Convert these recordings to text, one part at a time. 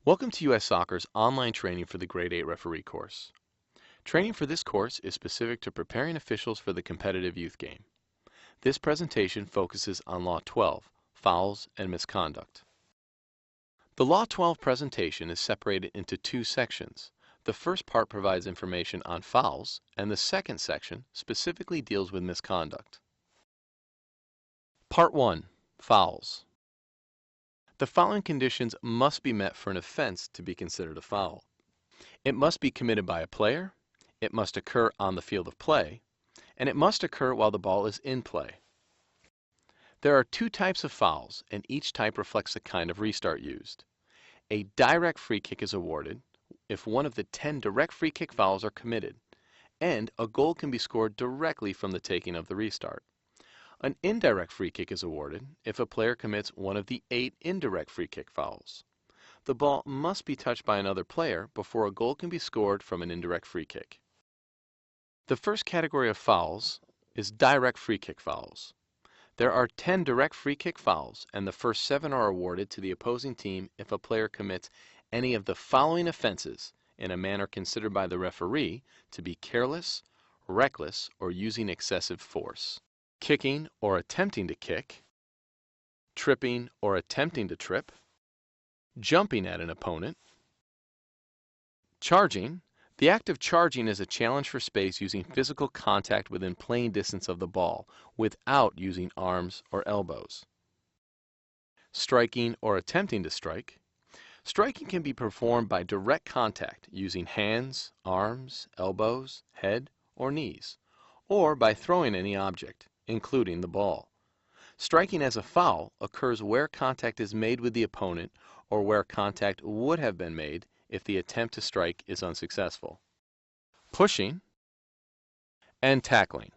Welcome to U.S. Soccer's online training for the Grade 8 referee course. Training for this course is specific to preparing officials for the competitive youth game. This presentation focuses on Law 12, Fouls and Misconduct. The Law 12 presentation is separated into two sections. The first part provides information on fouls, and the second section specifically deals with misconduct. Part 1, Fouls. The following conditions must be met for an offense to be considered a foul. It must be committed by a player, it must occur on the field of play, and it must occur while the ball is in play. There are two types of fouls, and each type reflects the kind of restart used. A direct free kick is awarded if one of the 10 direct free kick fouls are committed, and a goal can be scored directly from the taking of the restart. An indirect free kick is awarded if a player commits one of the 8 indirect free kick fouls. The ball must be touched by another player before a goal can be scored from an indirect free kick. The first category of fouls is direct free kick fouls. There are 10 direct free kick fouls, and the first 7 are awarded to the opposing team if a player commits any of the following offenses in a manner considered by the referee to be careless, reckless, or using excessive force. Kicking or attempting to kick, tripping or attempting to trip, jumping at an opponent, charging. The act of charging is a challenge for space using physical contact within playing distance of the ball without using arms or elbows. Striking or attempting to strike. Striking can be performed by direct contact using hands, arms, elbows, head, or knees, or by throwing any object, including the ball. Striking as a foul occurs where contact is made with the opponent or where contact would have been made if the attempt to strike is unsuccessful. Pushing and tackling.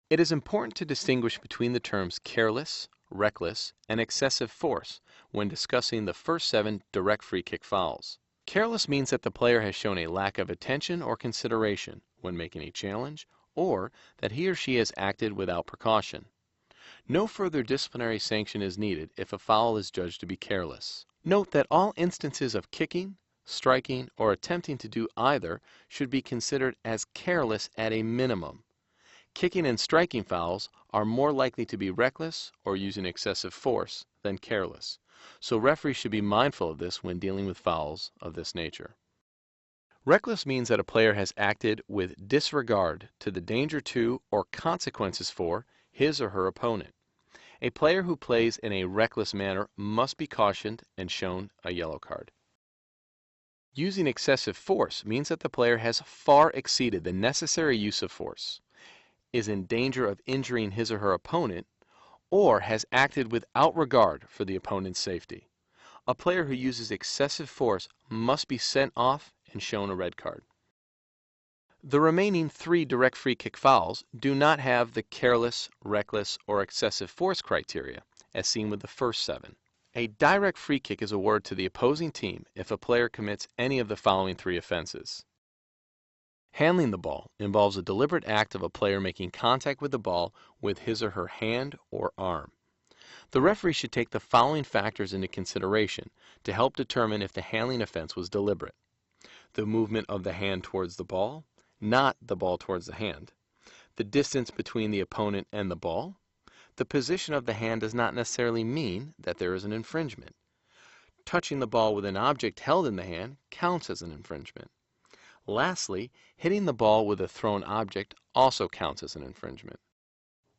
It is important to distinguish between the terms careless, reckless, and excessive force when discussing the first 7 direct free kick fouls. Careless means that the player has shown a lack of attention or consideration when making a challenge, or that he or she has acted without precaution. No further disciplinary sanction is needed if a foul is judged to be careless. Note that all instances of kicking, striking, or attempting to do either should be considered as careless at a minimum. Kicking and striking fouls are more likely to be reckless or using excessive force than careless, so referees should be mindful of this when dealing with fouls of this nature. Reckless means that a player has acted with disregard to the danger to or consequences for his or her opponent. A player who plays in a reckless manner must be cautioned and shown a yellow card. Using excessive force means that the player has far exceeded the necessary use of force, is in danger of injuring his or her opponent, or has acted without regard for the opponent's safety. A player who uses excessive force must be sent off and shown a red card. The remaining 3 direct free kick fouls do not have the careless, reckless, or excessive force criteria, as seen with the first 7. A direct free kick is awarded to the opposing team if a player commits any of the following 3 offenses. Handling the ball involves a deliberate act of a player making contact with the ball with his or her hand or arm. The referee should take the following factors into consideration to help determine if the handling offense was deliberate: the movement of the hand towards the ball, not the ball towards the hand, the distance between the opponent and the ball. The position of the hand does not necessarily mean that there is an infringement. Touching the ball with an object held in the hand counts as an infringement. Lastly, hitting the ball with a thrown object also counts as an infringement.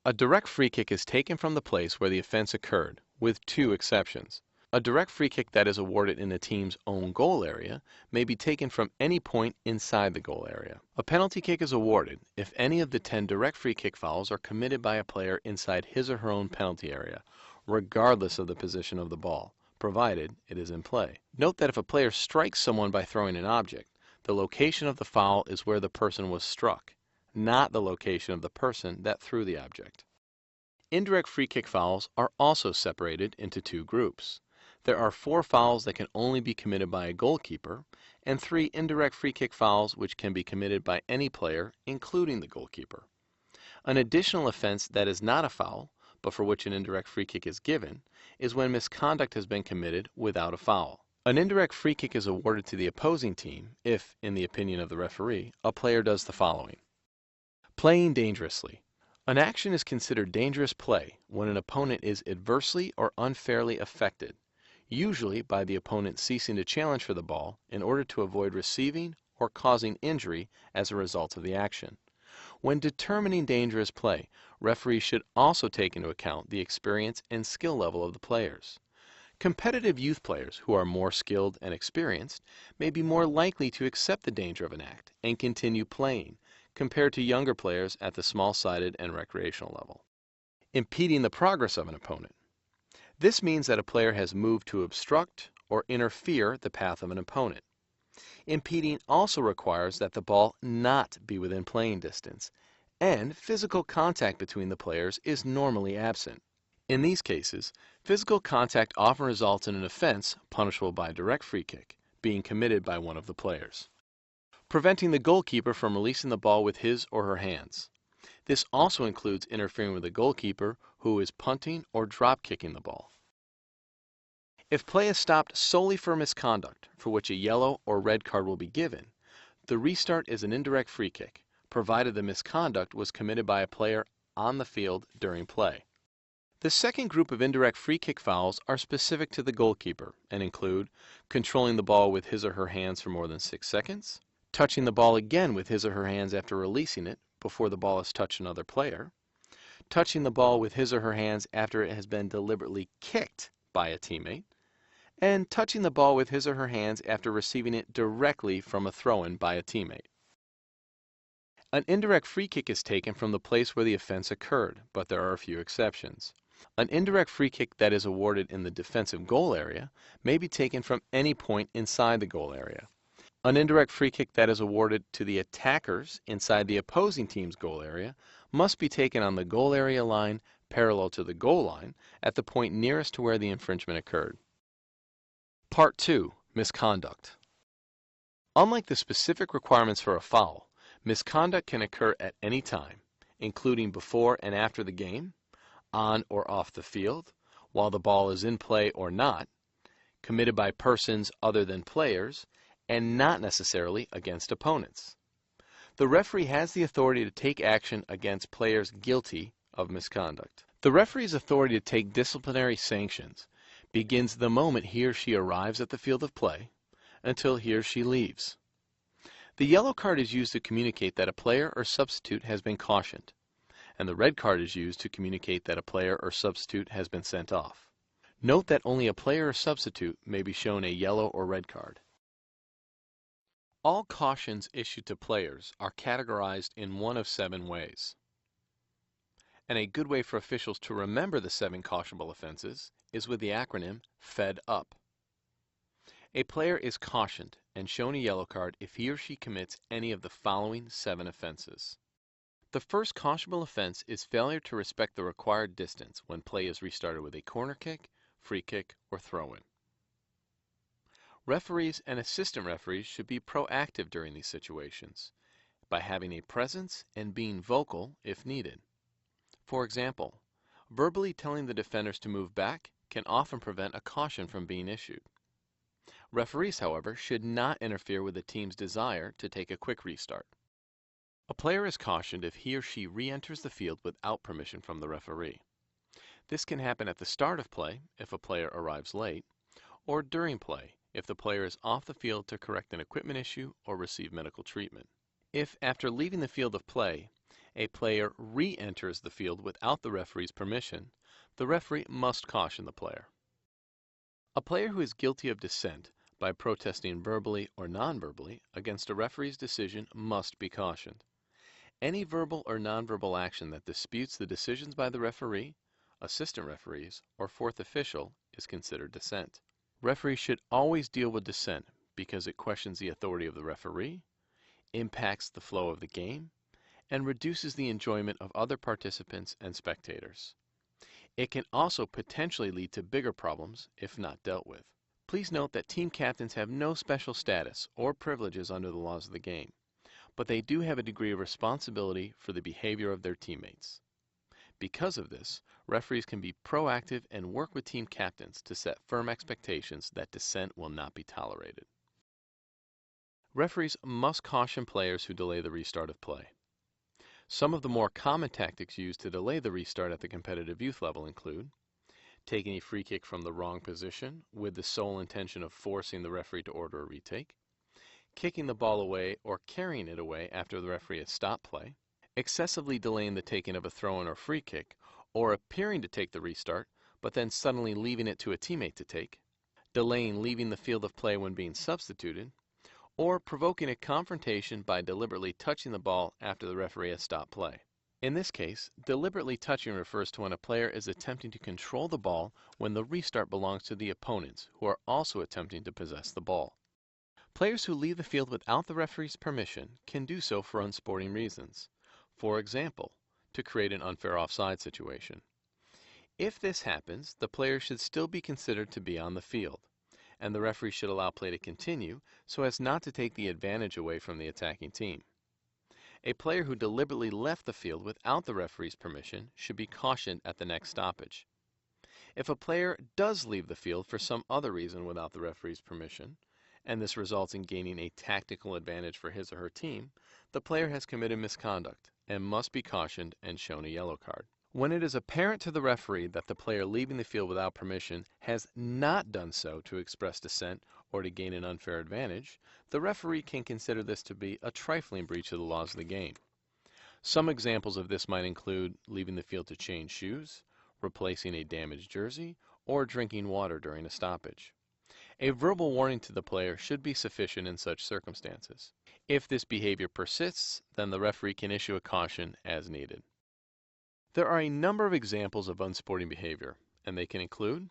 A direct free kick is taken from the place where the offense occurred, with 2 exceptions. A direct free kick that is awarded in the team's own goal area may be taken from any point inside the goal area. A penalty kick is awarded if any of the 10 direct free kick fouls are committed by a player inside his or her own penalty area, regardless of the position of the ball, provided it is in play. Note that if a player strikes someone by throwing an object, the location of the foul is where the person was struck, not the location of the person that threw the object. Indirect free kick fouls are also separated into 2 groups. There are 4 fouls that can only be committed by a goalkeeper, and 3 indirect free kick fouls which can be committed by any player, including the goalkeeper. An additional offense that is not a foul, but for which an indirect free kick is given, is when misconduct has been committed without a foul. An indirect free kick is awarded to the opposing team if, in the opinion of the referee, a player does the following. Playing dangerously. An action is considered dangerous play when an opponent is adversely or unfairly affected, usually by the opponent ceasing to challenge for the ball in order to avoid receiving or causing injury as a result of the action. When determining dangerous play, referees should also take into account the experience and skill level of the players. Competitive youth players who are more skilled and experienced may be more likely to accept the danger of an act and continue playing, compared to younger players at the small-sided and recreational level. Impeding the progress of an opponent. This means that a player has moved to obstruct or interfere the path of an opponent. Impeding also requires that the ball not be within playing distance, and physical contact between the players is normally absent. In these cases, physical contact often results in an offense punishable by a direct free kick being committed by one of the players. Preventing the goalkeeper from releasing the ball with his or her hands. This also includes interfering with the goalkeeper who is punting or drop kicking the ball. If play is stopped solely for misconduct, for which a yellow or red card will be given, the restart is an indirect free kick, provided the misconduct was committed by a player on the field during play. The second group of indirect free kick fouls are specific to the goalkeeper and include controlling the ball with his or her hands for more than 6 seconds, touching the ball again with his or her hands after releasing it before the ball has touched another player, touching the ball with his or her hands after it has been deliberately kicked by a teammate, and touching the ball with his or her hands after receiving it directly from a throw-in by a teammate. An indirect free kick is taken from the place where the offense occurred, but there are a few exceptions. An indirect free kick that is awarded in the defensive goal area may be taken from any point inside the goal area. An indirect free kick that is awarded to the attackers inside the opposing team's goal area must be taken on the goal area line parallel to the goal line at the point nearest to where the infringement occurred. Part 2. Misconduct. Unlike the specific requirements for a foul, misconduct can occur at any time, including before and after the game, on or off the field, while the ball is in play or not, committed by persons other than players, and not necessarily against opponents. The referee has the authority to take action against players guilty of misconduct. The referee's authority to take disciplinary sanctions begins the moment he or she arrives at the field of play until he or she leaves. The yellow card is used to communicate that a player or substitute has been cautioned, and the red card is used to communicate that a player or substitute has been sent off. Note that only a player or substitute may be shown a yellow or red card. All cautions issued to players are categorized in one of 7 ways. And a good way for officials to remember the 7 cautionable offenses is with the acronym FED UP. A player is cautioned and shown a yellow card if he or she commits any of the following 7 offenses. The first cautionable offense is failure to respect the required distance when play is restarted with a corner kick, free kick, or throw-in. Referees and assistant referees should be proactive during these situations by having a presence and being vocal if needed. For example, verbally telling the defenders to move back can often prevent a caution from being issued. Referees, however, should not interfere with the team's desire to take a quick restart. A player is cautioned if he or she re-enters the field without permission from the referee. This can happen at the start of play if a player arrives late, or during play if the player is off the field to correct an equipment issue or receive medical treatment. If, after leaving the field of play, a player re-enters the field without the referee's permission, the referee must caution the player. A player who is guilty of dissent by protesting verbally or non-verbally against a referee's decision must be cautioned. Any verbal or nonverbal action that disputes the decisions by the referee, assistant referees, or fourth official is considered dissent. Referees should always deal with dissent because it questions the authority of the referee, impacts the flow of the game, and reduces the enjoyment of other participants and spectators. It can also potentially lead to bigger problems if not dealt with. Please note that team captains have no special status or privileges under the laws of the game, but they do have a degree of responsibility for the behavior of their teammates. Because of this, referees can be proactive and work with team captains to set firm expectations that dissent will not be tolerated. Referees must caution players who delay the restart of play. Some of the more common tactics used to delay the restart at the competitive youth level include taking a free kick from the wrong position with the sole intention of forcing the referee to order a retake, kicking the ball away or carrying it away after the referee has stopped play, excessively delaying the taking of a throw-in or free kick, or appearing to take the restart, but then suddenly leaving it to a teammate to take, delaying leaving the field of play when being substituted, or provoking a confrontation by deliberately touching the ball after the referee has stopped play. In this case, deliberately touching refers to when a player is attempting to control the ball when the restart belongs to the opponents, who are also attempting to possess the ball. Players who leave the field without the referee's permission can do so for unsporting reasons. For example, to create an unfair offside situation. If this happens, the player should still be considered to be on the field, and the referee should allow play to continue so as not to take the advantage away from the attacking team. A player who deliberately left the field without the referee's permission should be cautioned at the next stoppage. If a player does leave the field for some other reason without the referee's permission, and this results in gaining a tactical advantage for his or her team, the player has committed misconduct and must be cautioned and shown a yellow card. When it is apparent to the referee that the player leaving the field without permission has not done so to express dissent or to gain an unfair advantage, the referee can consider this to be a trifling breach of the laws of the game. Some examples of this might include leaving the field to change shoes, replacing a damaged jersey, or drinking water during a stoppage. A verbal warning to the player should be sufficient in such circumstances. If this behavior persists, then the referee can issue a caution as needed. There are a number of examples of unsporting behavior, and they can include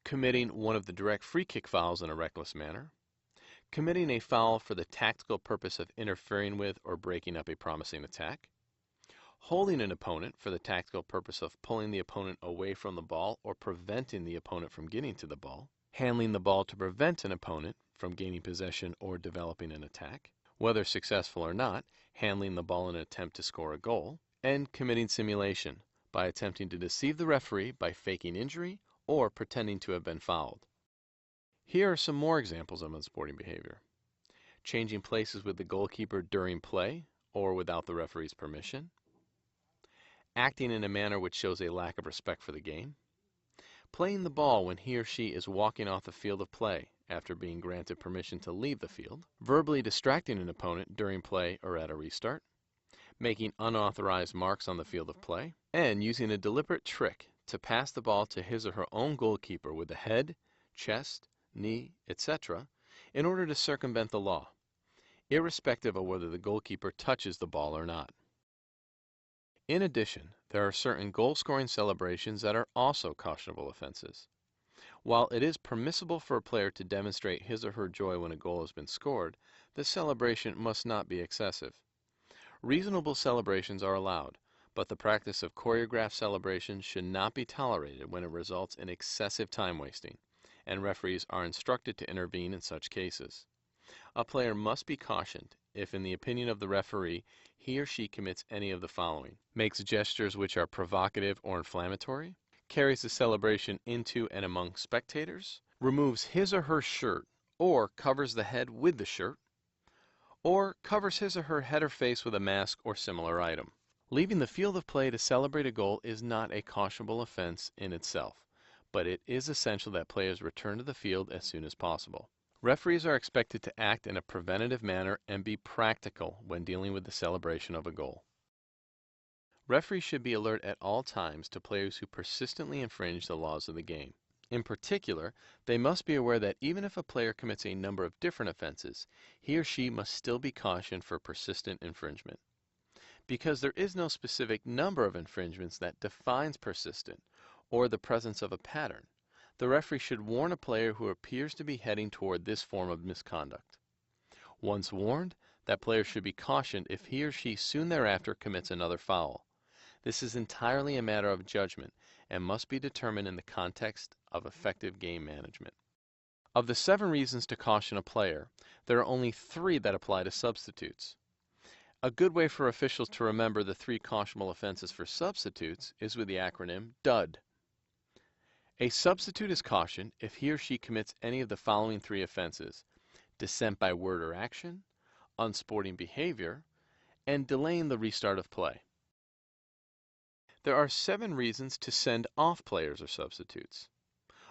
committing one of the direct free kick fouls in a reckless manner, committing a foul for the tactical purpose of interfering with or breaking up a promising attack, holding an opponent for the tactical purpose of pulling the opponent away from the ball or preventing the opponent from getting to the ball, handling the ball to prevent an opponent from gaining possession or developing an attack, whether successful or not, handling the ball in an attempt to score a goal, and committing simulation by attempting to deceive the referee by faking injury or pretending to have been fouled. Here are some more examples of unsporting behavior. Changing places with the goalkeeper during play or without the referee's permission, acting in a manner which shows a lack of respect for the game, playing the ball when he or she is walking off the field of play after being granted permission to leave the field, verbally distracting an opponent during play or at a restart, making unauthorized marks on the field of play, and using a deliberate trick to pass the ball to his or her own goalkeeper with the head, chest, knee, etc., in order to circumvent the law, irrespective of whether the goalkeeper touches the ball or not. In addition, there are certain goal-scoring celebrations that are also cautionable offenses. While it is permissible for a player to demonstrate his or her joy when a goal has been scored, the celebration must not be excessive. Reasonable celebrations are allowed, but the practice of choreographed celebrations should not be tolerated when it results in excessive time wasting, and referees are instructed to intervene in such cases. A player must be cautioned if, in the opinion of the referee, he or she commits any of the following: makes gestures which are provocative or inflammatory, carries the celebration into and among spectators, removes his or her shirt or covers the head with the shirt, or covers his or her head or face with a mask or similar item. Leaving the field of play to celebrate a goal is not a cautionable offense in itself, but it is essential that players return to the field as soon as possible. Referees are expected to act in a preventative manner and be practical when dealing with the celebration of a goal. Referees should be alert at all times to players who persistently infringe the laws of the game. In particular, they must be aware that even if a player commits a number of different offenses, he or she must still be cautioned for persistent infringement. Because there is no specific number of infringements that defines persistent or the presence of a pattern, the referee should warn a player who appears to be heading toward this form of misconduct. Once warned, that player should be cautioned if he or she soon thereafter commits another foul. This is entirely a matter of judgment and must be determined in the context of effective game management. Of the 7 reasons to caution a player, there are only 3 that apply to substitutes. A good way for officials to remember the three cautionable offenses for substitutes is with the acronym DUD. A substitute is cautioned if he or she commits any of the following three offenses: dissent by word or action, unsporting behavior, and delaying the restart of play. There are 7 reasons to send off players or substitutes.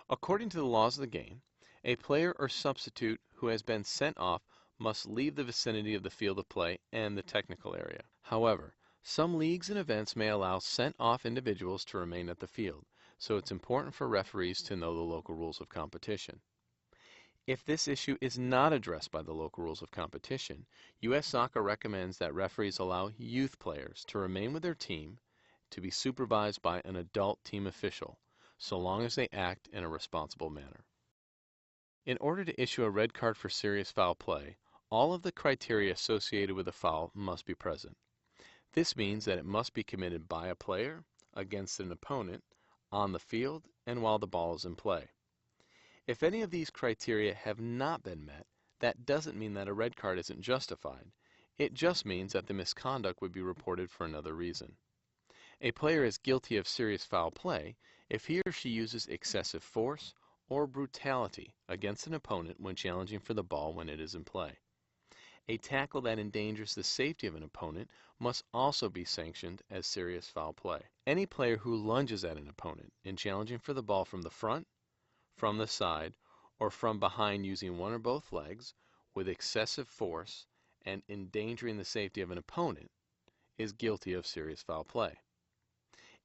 According to the laws of the game, a player or substitute who has been sent off must leave the vicinity of the field of play and the technical area. However, some leagues and events may allow sent off individuals to remain at the field, so it's important for referees to know the local rules of competition. If this issue is not addressed by the local rules of competition, U.S. Soccer recommends that referees allow youth players to remain with their team to be supervised by an adult team official, so long as they act in a responsible manner. In order to issue a red card for serious foul play, all of the criteria associated with a foul must be present. This means that it must be committed by a player, against an opponent, on the field, and while the ball is in play. If any of these criteria have not been met, that doesn't mean that a red card isn't justified. It just means that the misconduct would be reported for another reason. A player is guilty of serious foul play if he or she uses excessive force or brutality against an opponent when challenging for the ball when it is in play. A tackle that endangers the safety of an opponent must also be sanctioned as serious foul play. Any player who lunges at an opponent in challenging for the ball from the front, from the side, or from behind using one or both legs with excessive force and endangering the safety of an opponent is guilty of serious foul play.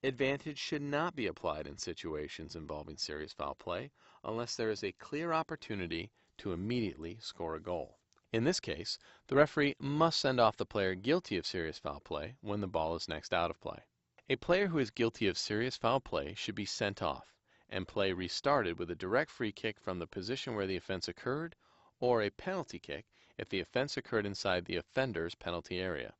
Advantage should not be applied in situations involving serious foul play unless there is a clear opportunity to immediately score a goal. In this case, the referee must send off the player guilty of serious foul play when the ball is next out of play. A player who is guilty of serious foul play should be sent off and play restarted with a direct free kick from the position where the offense occurred, or a penalty kick if the offense occurred inside the offender's penalty area.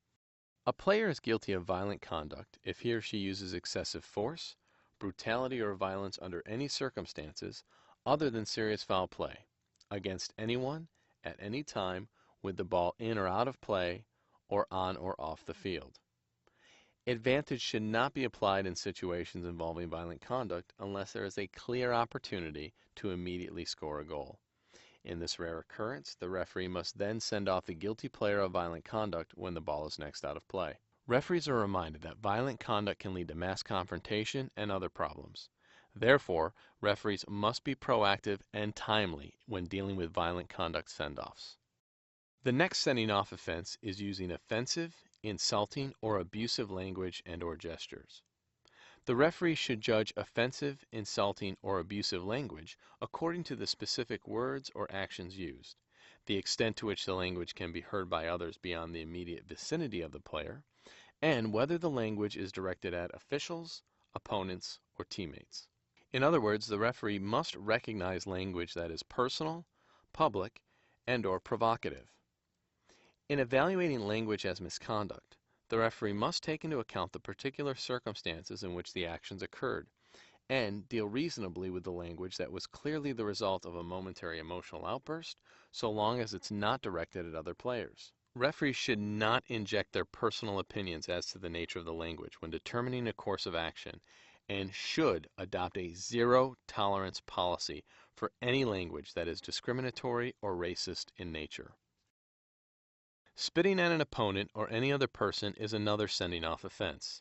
A player is guilty of violent conduct if he or she uses excessive force, brutality, or violence under any circumstances other than serious foul play against anyone at any time with the ball in or out of play or on or off the field. Advantage should not be applied in situations involving violent conduct unless there is a clear opportunity to immediately score a goal. In this rare occurrence, the referee must then send off the guilty player of violent conduct when the ball is next out of play. Referees are reminded that violent conduct can lead to mass confrontation and other problems. Therefore, referees must be proactive and timely when dealing with violent conduct send-offs. The next sending off offense is using offensive, insulting, or abusive language and/or gestures. The referee should judge offensive, insulting, or abusive language according to the specific words or actions used, the extent to which the language can be heard by others beyond the immediate vicinity of the player, and whether the language is directed at officials, opponents, or teammates. In other words, the referee must recognize language that is personal, public, and/or provocative. In evaluating language as misconduct, the referee must take into account the particular circumstances in which the actions occurred and deal reasonably with the language that was clearly the result of a momentary emotional outburst, so long as it's not directed at other players. Referees should not inject their personal opinions as to the nature of the language when determining a course of action, and should adopt a zero-tolerance policy for any language that is discriminatory or racist in nature. Spitting at an opponent or any other person is another sending off offense.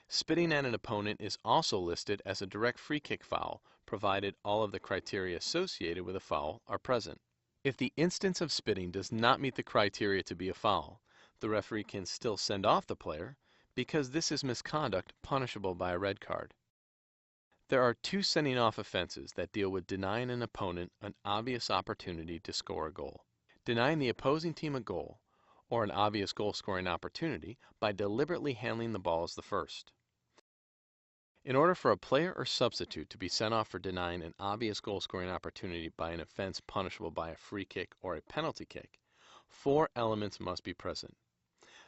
Spitting at an opponent is also listed as a direct free kick foul, provided all of the criteria associated with a foul are present. If the instance of spitting does not meet the criteria to be a foul, the referee can still send off the player because this is misconduct punishable by a red card. There are 2 sending off offenses that deal with denying an opponent an obvious opportunity to score a goal. Denying the opposing team a goal, or an obvious goal-scoring opportunity, by deliberately handling the ball as the first. In order for a player or substitute to be sent off for denying an obvious goal-scoring opportunity by an offense punishable by a free kick or a penalty kick, 4 elements must be present.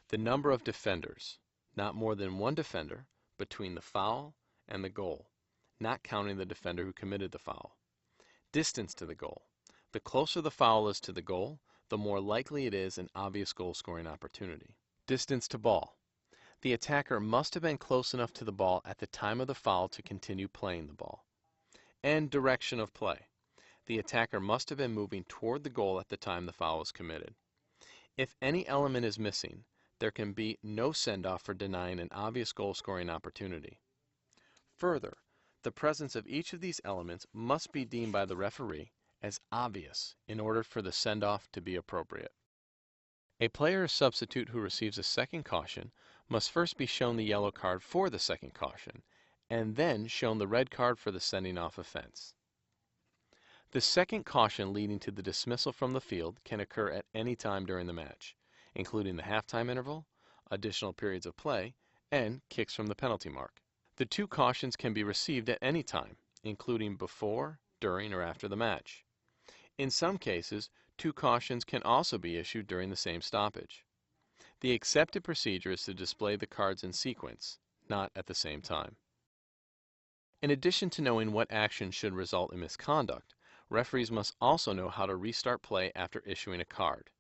The number of defenders, not more than 1 defender, between the foul and the goal, not counting the defender who committed the foul. Distance to the goal. The closer the foul is to the goal, the more likely it is an obvious goal-scoring opportunity. Distance to ball. The attacker must have been close enough to the ball at the time of the foul to continue playing the ball. And direction of play. The attacker must have been moving toward the goal at the time the foul was committed. If any element is missing, there can be no send-off for denying an obvious goal-scoring opportunity. Further, the presence of each of these elements must be deemed by the referee as obvious in order for the send-off to be appropriate. A player or substitute who receives a second caution must first be shown the yellow card for the second caution, and then shown the red card for the sending off offense. The second caution leading to the dismissal from the field can occur at any time during the match, including the halftime interval, additional periods of play, and kicks from the penalty mark. The two cautions can be received at any time, including before, during, or after the match. In some cases, two cautions can also be issued during the same stoppage. The accepted procedure is to display the cards in sequence, not at the same time. In addition to knowing what action should result in misconduct, referees must also know how to restart play after issuing a card.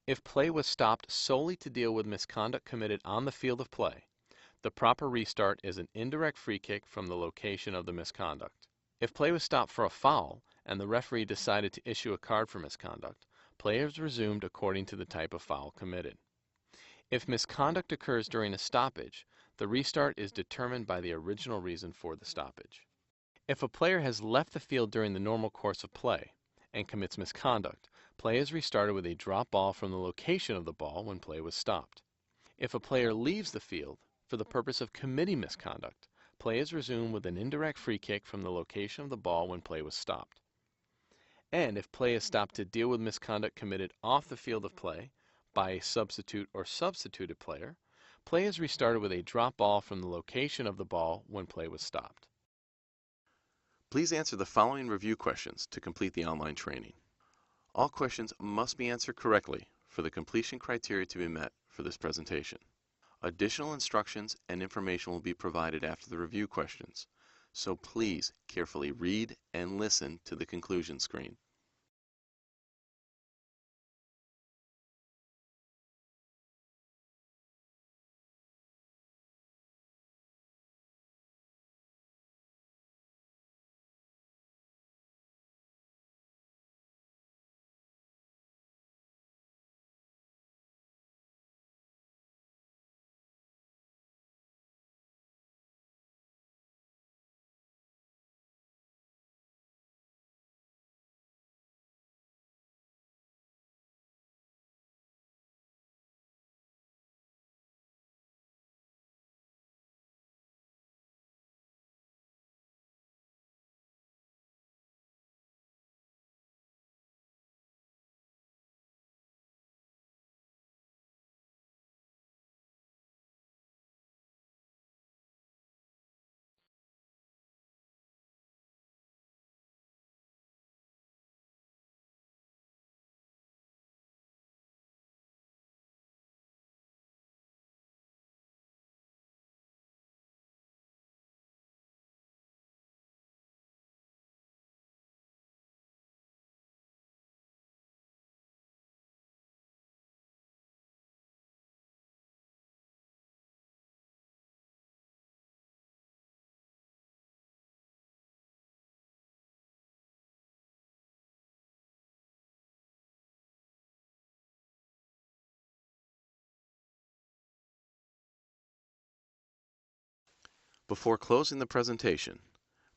If play was stopped solely to deal with misconduct committed on the field of play, the proper restart is an indirect free kick from the location of the misconduct. If play was stopped for a foul and the referee decided to issue a card for misconduct, play is resumed according to the type of foul committed. If misconduct occurs during a stoppage, the restart is determined by the original reason for the stoppage. If a player has left the field during the normal course of play and commits misconduct, play is restarted with a drop ball from the location of the ball when play was stopped. If a player leaves the field for the purpose of committing misconduct, play is resumed with an indirect free kick from the location of the ball when play was stopped. And if play is stopped to deal with misconduct committed off the field of play by a substitute or substituted player, play is restarted with a drop ball from the location of the ball when play was stopped. Please answer the following review questions to complete the online training. All questions must be answered correctly for the completion criteria to be met for this presentation. Additional instructions and information will be provided after the review questions, so please carefully read and listen to the conclusion screen. Before closing the presentation,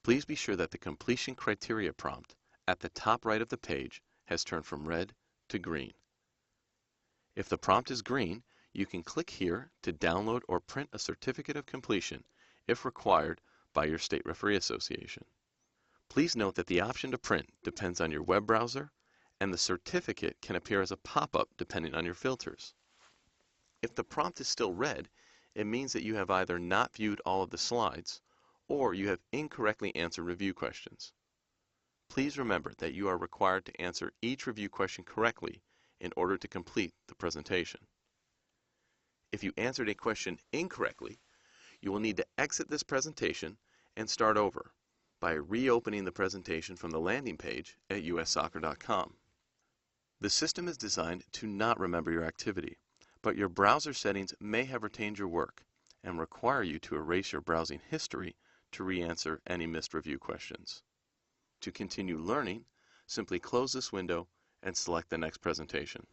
please be sure that the completion criteria prompt at the top right of the page has turned from red to green. If the prompt is green, you can click here to download or print a certificate of completion if required by your state referee association. Please note that the option to print depends on your web browser, and the certificate can appear as a pop-up depending on your filters. If the prompt is still red, it means that you have either not viewed all of the slides or you have incorrectly answered review questions. Please remember that you are required to answer each review question correctly in order to complete the presentation. If you answered a question incorrectly, you will need to exit this presentation and start over by reopening the presentation from the landing page at ussoccer.com. The system is designed to not remember your activity, but your browser settings may have retained your work and require you to erase your browsing history to re-answer any missed review questions. To continue learning, simply close this window and select the next presentation.